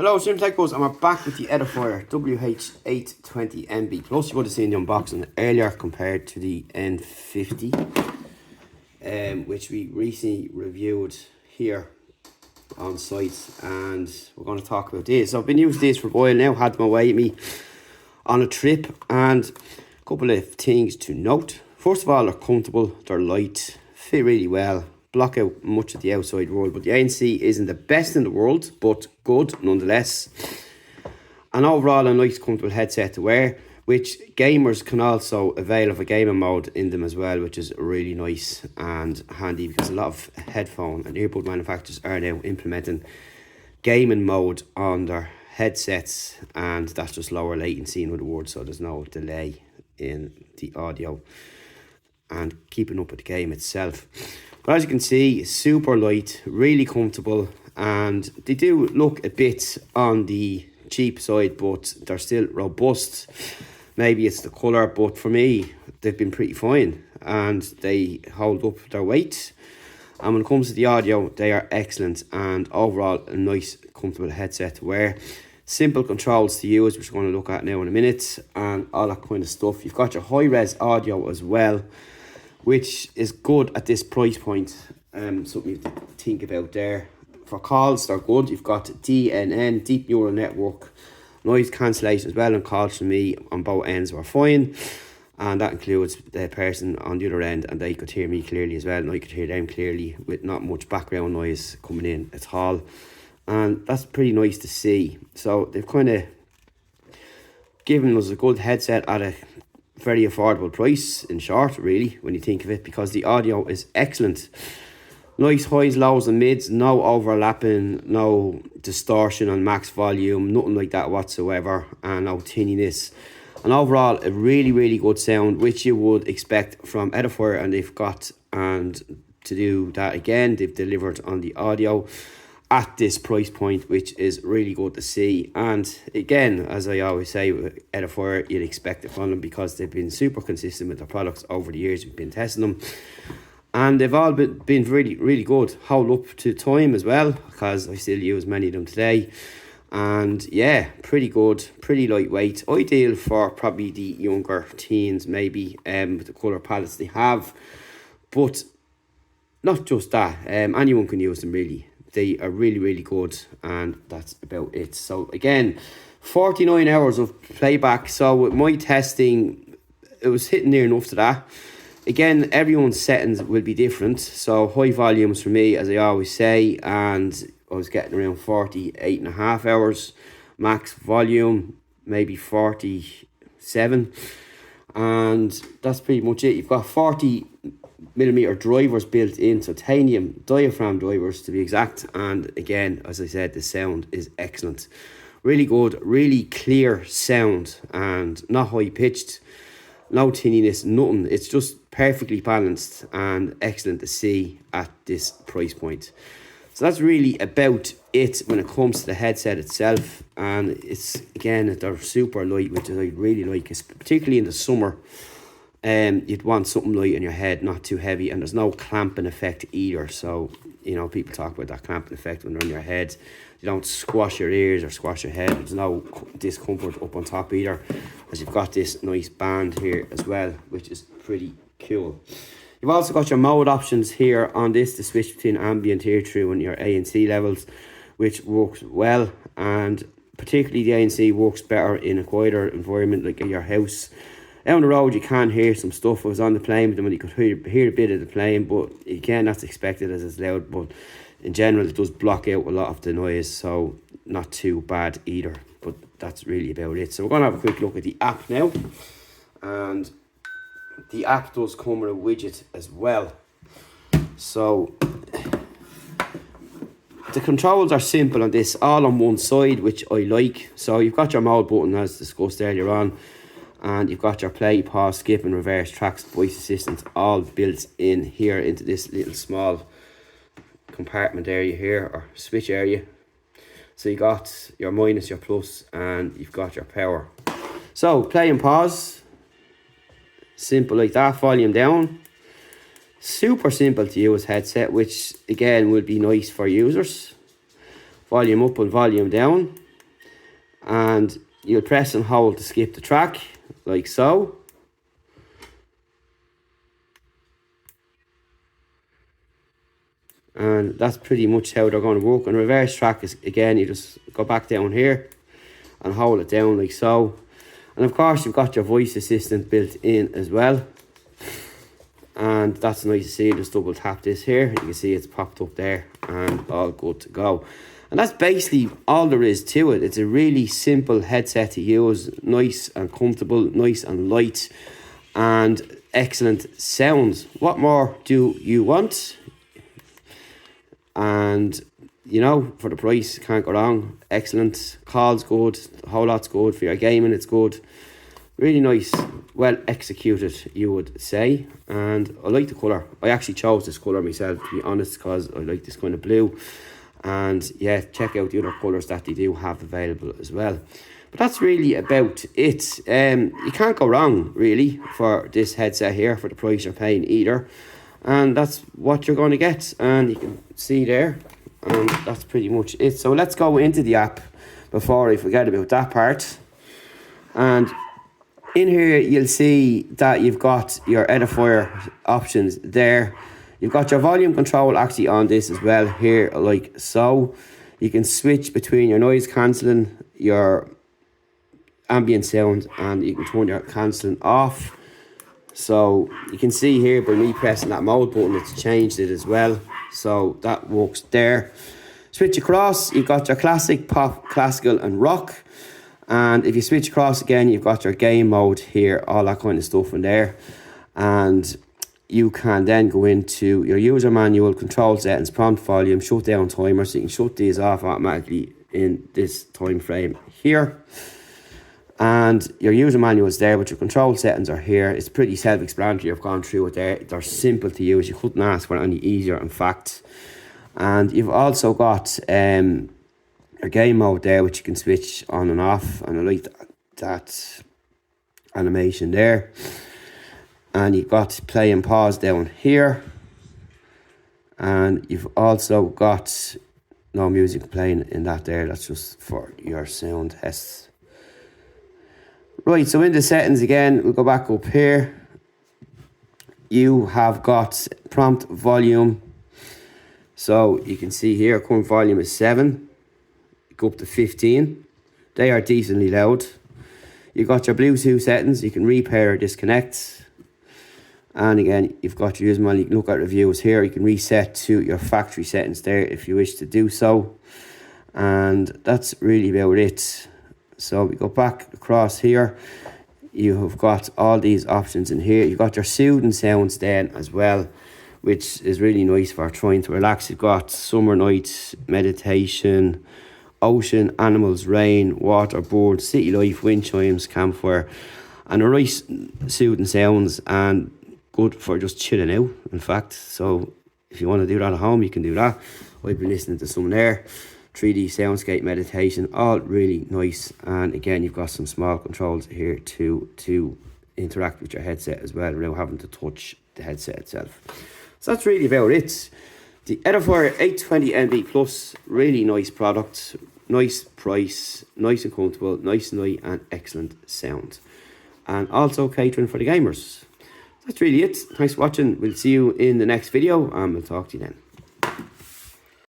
Hello, Stream Techos, and we're back with the Edifier WH820NB Plus. You would have seen the unboxing earlier compared to the N50, which we recently reviewed here on site, and we're going to talk about this. So I've been using this for a while now, had them away with me on a trip, and a couple of things to note. First of all, they're comfortable, they're light, fit really well, block out much of the outside world, but the ANC isn't the best in the world, but good nonetheless. And overall, a nice comfortable headset to wear, which gamers can also avail of a gaming mode in them as well, which is really nice and handy because a lot of headphone and earbud manufacturers are now implementing gaming mode on their headsets, and that's just lower latency, in other words, so there's no delay in the audio and keeping up with the game itself. But as you can see, super light, really comfortable, and they do look a bit on the cheap side, but they're still robust. Maybe it's the colour, but for me, they've been pretty fine, and they hold up their weight. And when it comes to the audio, they are excellent, and overall, a nice, comfortable headset to wear. Simple controls to use, which we're going to look at now in a minute, and all that kind of stuff. You've got your high-res audio as well, which is good at this price point. Something you have to think about there. For calls, they're good. You've got DNN, Deep Neural Network, noise cancellation as well, and calls from me on both ends were fine. And that includes the person on the other end, and they could hear me clearly as well, and I could hear them clearly with not much background noise coming in at all. And that's pretty nice to see. So they've kind of given us a good headset at a very affordable price, in short, really, when you think of it, because the audio is excellent. Nice highs, lows and mids, no overlapping, no distortion on max volume, nothing like that whatsoever, and no tinniness. And overall, a really, really good sound, which you would expect from Edifier, and they've got, and to do that again, they've delivered on the audio at this price point, which is really good to see. And again, as I always say, with Edifier, you'd expect it from them because they've been super consistent with their products over the years. We've been testing them, and they've all been really, really good. Hold up to time as well, because I still use many of them today. And yeah, pretty good, pretty lightweight, ideal for probably the younger teens, maybe, with the colour palettes they have. But not just that, anyone can use them really. They are really, really good, and that's about it. So again, 49 hours of playback. So with my testing, it was hitting near enough to that. Again, everyone's settings will be different. So high volumes for me, as I always say, and I was getting around 48.5 hours. Max volume, maybe 47. And that's pretty much it. You've got 40mm drivers built in, titanium diaphragm drivers to be exact, and again, as I said, the sound is excellent, really good, really clear sound, and not high pitched, no tinniness, nothing. It's just perfectly balanced and excellent to see at this price point. So that's really about it when it comes to the headset itself, and it's, again, they're super light, which I really like, particularly in the summer. You'd want something light on your head, not too heavy, and there's no clamping effect either. So, you know, people talk about that clamping effect when they're on your head. You don't squash your ears or squash your head. There's no discomfort up on top either, as you've got this nice band here as well, which is pretty cool. You've also got your mode options here on this to switch between ambient, ear true, and your ANC levels, which works well, and particularly the ANC works better in a quieter environment like in your house. Out on the road, you can hear some stuff. I was on the plane with them, and you could hear a bit of the plane, but again, that's expected as it's loud. But in general, it does block out a lot of the noise, so not too bad either. But that's really about it. So we're going to have a quick look at the app now, and the app does come with a widget as well. So the controls are simple on this, all on one side, which I like. So you've got your mode button, as discussed earlier on, and you've got your play, pause, skip and reverse tracks, voice assistant, all built in here into this little small compartment area here, or switch area. So you got your minus, your plus, and you've got your power. So play and pause, simple like that. Volume down, super simple to use headset, which again will be nice for users. Volume up and volume down, and you'll press and hold to skip the track, like so. And that's pretty much how they're going to work. And reverse track is, again, you just go back down here and hold it down like so. And of course you've got your voice assistant built in as well, and that's nice to see. Just double tap this here, you can see it's popped up there, and all good to go. And that's basically all there is to it. It's a really simple headset to use, nice and comfortable, nice and light, and excellent sounds. What more do you want? And you know, for the price, can't go wrong. Excellent, calls good, a whole lot's good. For your gaming, it's good. Really nice, well executed, you would say. And I like the colour. I actually chose this colour myself, to be honest, because I like this kind of blue. And yeah, check out the other colours that they do have available as well. But that's really about it. You can't go wrong, really, for this headset here, for the price you're paying either. And that's what you're going to get. And you can see there. And that's pretty much it. So let's go into the app before I forget about that part. And in here you'll see that you've got your Edifier options there. You've got your volume control actually on this as well here, like so. You can switch between your noise cancelling, your ambient sound, and you can turn your cancelling off. So you can see here by me pressing that mode button, it's changed it as well. So that works there. Switch across, you've got your classic, pop, classical and rock. And if you switch across again, you've got your game mode here, all that kind of stuff in there. And you can then go into your user manual, control settings, prompt volume, shut down timer. So you can shut these off automatically in this time frame here. And your user manual is there, but your control settings are here. It's pretty self-explanatory. I've gone through it there. They're simple to use. You couldn't ask for it any easier, in fact. And you've also got your game mode there, which you can switch on and off. And I like that animation there. And you've got play and pause down here. And you've also got no music playing in that there. That's just for your sound tests. Right, so in the settings again, we'll go back up here. You have got prompt volume. So you can see here, current volume is 7. Go up to 15. They are decently loud. You've got your Bluetooth settings. You can repair or disconnect. And again, you've got your user manual. You can look at reviews here. You can reset to your factory settings there if you wish to do so. And that's really about it. So we go back across here. You have got all these options in here. You've got your soothing sounds then as well, which is really nice for trying to relax. You've got summer nights, meditation, ocean, animals, rain, water, birds, city life, wind chimes, campfire, and a nice soothing sounds, and good for just chilling out, in fact. So if you want to do that at home, you can do that. I've been listening to some there. 3D soundscape meditation, all really nice. And again, you've got some small controls here to interact with your headset as well, without having to touch the headset itself. So that's really about it. The Edifier WH820NB Plus, really nice product, nice price, nice and comfortable, nice and light, and excellent sound. And also catering for the gamers. That's really it. Thanks for watching. We'll see you in the next video, and we'll talk to you then.